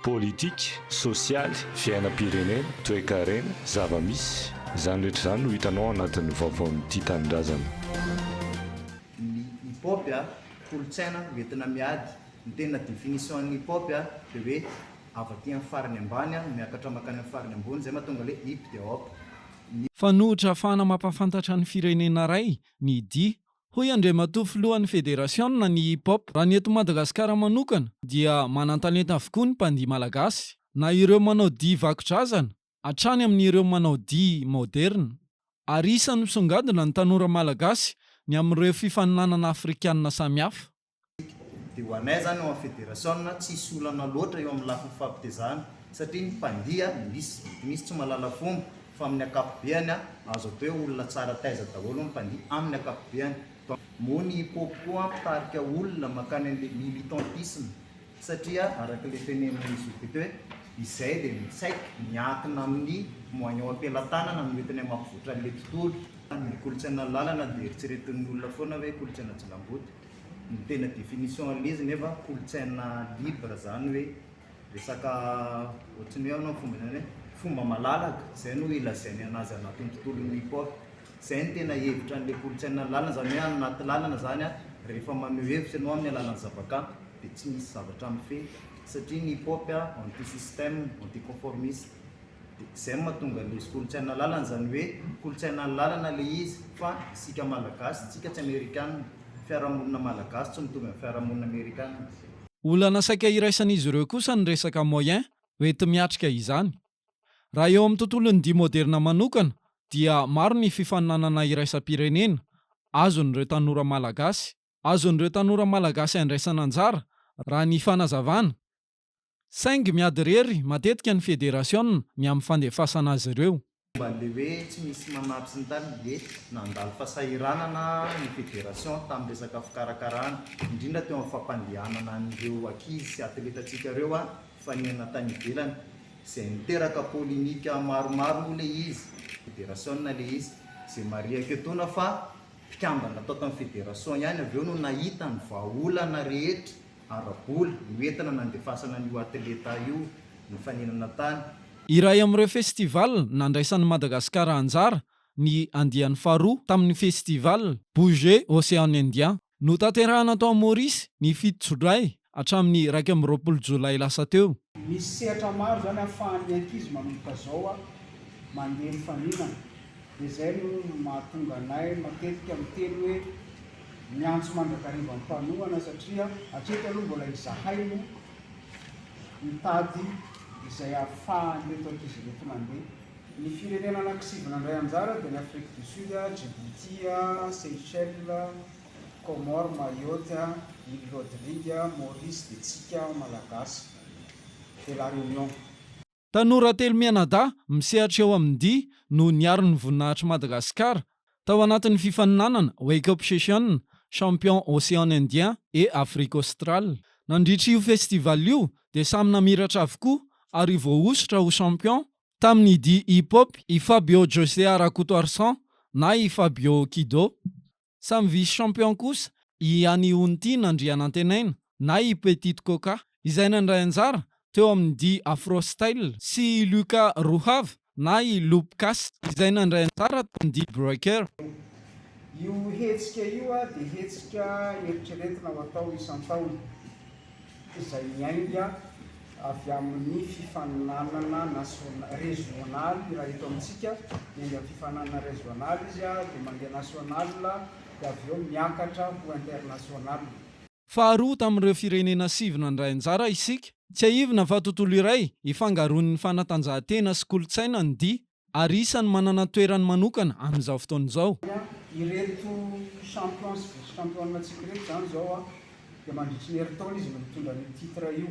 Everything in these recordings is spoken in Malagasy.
politika, sosialy, fiainam-pirenena, toe-karena, zava-misy, izany rehetra izany no hitanao anatin'ny vaovaon'ity tanindrazana. Ny hip-hop kolotsaina entina miady, ny tena définition ny hip-hop dia hoe avy aty amin'ny farany ambany miakatra makany amin'ny farany ambony, zay mahatonga le hip dia hop. Fanohitra ahafahana mampafantatra ny firenena iray ny dia. Hoy Andriamatoa filohan'ny federasiona ny hip-hop. Raha ny eto Madagasikara manokana dia manan-talenta avokoa ny mpandihy malagasy, na ireo manao dia vakotrazana hatrany amin'ireo manao dia moderna. Ary isan'ny misongadina ny tanora malagasy ny amin'ireo fifaninanana afrikanina samihafa. Dia ho anay zany ao amin'ny federasiona tsisy olana loatra eo amin'ny lafiny fampitezahana, satria ny mpandihy misy tsy mahalala fomba, fa amin'ny akapobeany azo atao hoe olona tsara taiza daholo ny mpandihy amin'ny akapobeany. Moa ny hip-hop koa mitarika olona makany an'ilay militantisme, satria araka ilay tenen'izy opeto hoe izay dia mitsaika miankina amin'ny moignon ampelantanana no entina mampivoatra an'ilay tontolo. Ny kolotsaina lalana dia eritreretin'ny olona foana hoe kolotsaina jilamboty. Ny tena définition an'izy nefa kolotsaina libre zany hoe resaka ohatrany hoe anao fomba zany hoe fomba malalaka, izay no ilazainy anazy anatin'ny tontolon'ny hip-hop. Izay ny tena hevitra an'ilay kolotsaina lalana, zany hoe anaty lalana zany rehefa maneho hevitra ianao amin'ny alalan'ny zavakanto dia tsy misy zavatra mifehy, satria ny hip-hop anti-système, anti-conformiste. Izay mahatonga ilay kolotsaina lalana, zany hoe kolotsaina lalana ilay izy, fa isika malagasy, isika tsy amerikanina, fiarahamonina malagasy tsy mitovy amin'ny fiarahamonina amerikanina. Olana saika iraisan'izy ireo kosa ny resaka moyen hoenty miatrika izany. Raha eo amin'ny tontolon'ny dia moderna manokana dia maro ny fifaninanana iraisam-pirenena azon'ireo tanora malagasy. Azon'ireo tanora malagasy andraisana anjara raha ny fanazavana. Saingy miady rery matetika ny federasiona ny amin'ny fandefasana azy ireo. Mba le hoe tsy misy manampy sy ny tariny dia nandalo fahasahiranana ny federation tamin'ny resaka fikarakarana, indrindra teo amin'ny fampandehanana an'ireo ankizy sy atletantsika ireo fanihana tany ivelany, izay niteraka polémique maromaro le izy. Federation le izy izay mariaka etona fa mpikambana tao tamin'ny federation ihany, avy eo no nahita ny vahaolana rehetra arabola noentina nandefasana n'io atleta io ny faninana tany. Iray amin'ireo festival nandraisan'ny Madagasikara anjara ny andiany faharoa tamin'ny festival Bouger Océan Indien no tanterahana tao Maurice ny 7 Jolay hatramin'ny 20 Jolay lasa teo. Misy sehatra maro zany ahafahan'ny ankizy manomboka zao mandeha mifaninana. Dia izay no mahatonga anay matetika miteny hoe miantso mandrakariva ny mpanohana, satria hatreto aloha mbola izahay no mitady izay ahafahan'ireto ankizy reto mandeha. Ny firenena anankisivy nandray anjara dia ny Afrique du Sud, Djibouti, Seychelles, Comores, Mayotte, Île Rodrigue, Maurice dia tsika malagasy de la Réunion. Tanora telo mianadahy misehatra eo amin'ny dia no niaro ny voninahitry Madagasikara tao anatin'ny fifaninanana Wake Up Session Champion Océan Indien et Afrique Australe. Nandritra io festival io dia samy namiratra avokoa ary voaositra ho champion tamin'ny dia hip-hop i Fabio José Arakoto Arsan na i Fabio Kido. Samy vice champion kosa i Ani Onti Nandrianantenaina na i Petit Coca, izay nandray anjara teo amin'ny dia Afro Style, sy Luca Ruhav na i Loopcast izay nandray anjara tamin'ny dia Breaker. Io hetsika io dia hetsika eritreretina ho atao isan-taona, izay miainga avy amin'ny fifaninanana régionaly. Raha eto amintsika miainga amin'ny fifaninanana régionaly izy dia mandeha national dia avy eo miakatra ho international. Faharoa tamin'ireo firenena sivy nandray anjara isika. Tsy aivina fa tontolo iray ifangaron'ny fanatanjahantena sy kolotsaina ny dia ary isany manana toerany manokana amin'izao fotoana izao. Ireto champion sy vice championnatsika reto zany zao dia mandritry ny herintaona izy no mitondra ny titre io,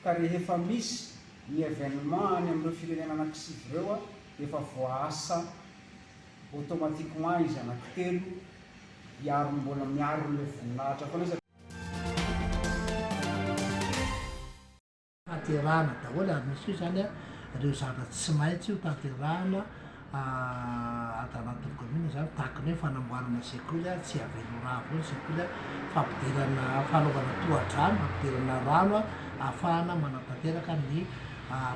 ka rehefa misy ny événement any amin'ireo firenena anankisivy ireo dia efa voaasa automatiquement izy anankitelo hiaro mbola miaro le voninahitra foana. Tanterahana daholo ary misy io zany ireo zavatra tsy maintsy io tanterahana ato anatin'ny commune zany, tahaka ny hoe fanamboarana sekoly tsy avelo ravo io sekoly, fampidirana fanaovana tohadrano, fampidirana rano ahafahana manatanteraka ny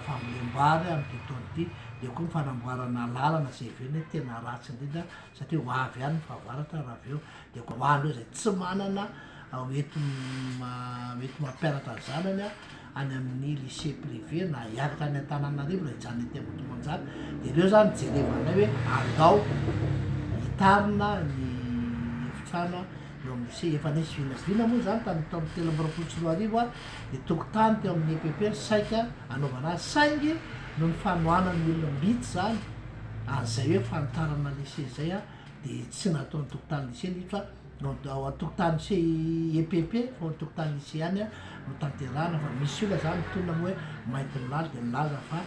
fambolem-bary amin'ity taona ity, dia koa ny fanamboarana lalana zay veny hoe tena ratsy indrindra satria ho avy ihany ny fahavaratra raha avy eo, dia koa ho an'ireo zay tsy manana mety mampianatra ny zanany any amin'ny lycée privé na hiaraka any Antananarivo raha hijanona ety Ambohimanjaka, dia ireo zany jerevanay hoe andao hitarina ny efitrano eo amin'ny lycée. Efa nisy vinavina moa zany tamin'ny 2023 dia tokotany teo amin'ny EPP saika anaovana azy saingy no ny fanohanan'ny olona mbitsy zany an'izay hoe fanotarana lycée zay dia tsy nataon'ny tokotany lycée fa ao atokotany lycée EPP fa tokotany lycée any no tanterahana, fa misy olona zany tonona moa hoe mainty milaly dia milaza fa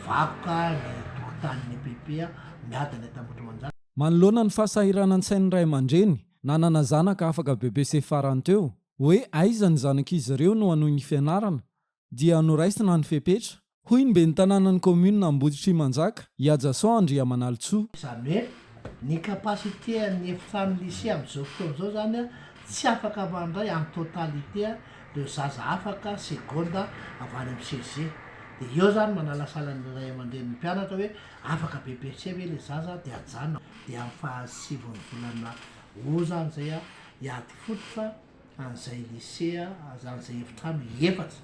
vakoka ny tokotanin'ny EPP miadana eto Ambohimanjaka. Manoloana ny fahasahiranan'ny Ray aman-dreny nanana zanaka afaka BBC farany teo hoe aiza ny zanak'izy ireo no hanohy ny fianarana dia noraisina ny fepetra. Hoy ny ben'ny tanànan'ny commune Amboditrimanjaka Iadjason Andriamanalotsoa. Izany hoe ny kapasité ny efitrano lycée amin'izao fotoana izao zany tsy afaka mandray en totalité ireo zaza afaka seconda avy any amin'ny CG. Dia eo zany manalasalan'ny ray aman-dren'ny mpianatra hoe afaka BBC hoe le zaza dia ajanona, dia amin'ny fahasivon'ny volana zany zay hiady fototra an'izay lycée an'izay efitrano efatra.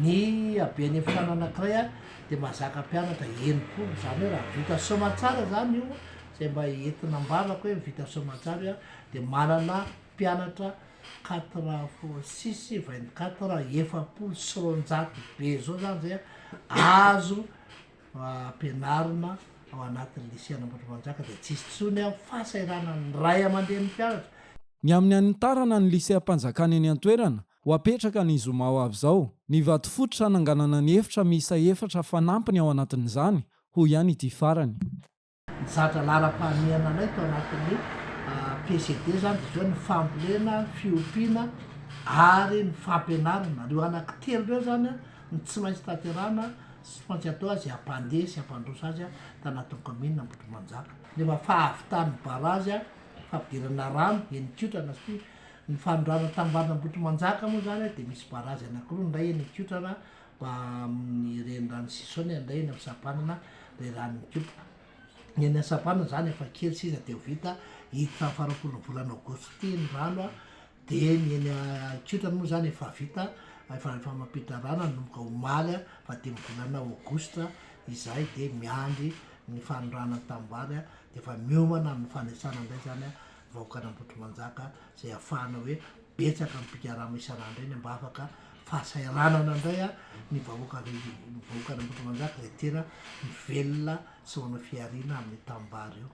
Ny aben'ny efitrano anankiray dia mazaka mpianatra 9, zany hoe raha vita somatsara zany io zay mba entina mbavaka hoe vita somatsara dia manana mpianatra 4 fois 6 24 efapolo be zao zany zay azo ampianarina ao anatin'ny lycée Ambohimanjaka, dia tsisy tsony fahasahiranan'ny ray aman-dren'ny mpianatra. Ny amin'ny anitarana ny lycée Ampanjakany eny Antoerana ho apetraka ny zoma ho avy zao, ny vato fototra nanganana ny efitra miisa efatra fanampiny ao anatin'izany, ho ihany ity farany. Ny zatra lalam-pahamehana anay tao anatin'ny PCD zany dia zao ny fambolena, fiompiana ary ny fampianarana. Reo anankitelo reo zany ny tsy maintsy tanterahana sy maintsy atao azy hampandeha sy hampandroso azy tanatin'ny commune Ambohimanjaka. Rehefa fahavitan'ny barazy fampidirana rano eny Kiotrana sy ny fanondrana tambarina Ambohimanjaka moa zany dia misy barazy anankiroa, ny ray eny Kiotrana mba amin'ny renirano Sisony, ny ray eny amin'ny Sapanana ilay ranon'ny Kiotra. Ny eny Sapanana zany efa kely sisa dia ho vita hita faharoapolo volana Aogositra ny rano dia ny eny Kiotrana moa zany efa vita efa mampita rano nanomboka omaly fa 10 volana Aogositra izay dia miandry ny fanondrana tambary dia efa miomana amin'ny fanesana indray zany vahoaka Ambohimanjaka zay ahafahana hoe betsaka ny mpikarama isan'andro eny mba afaka fahasairanana indray ny vahoaka Ambohimanjaka zay tena mivelona sy manao fiariana amin'ny tambary io.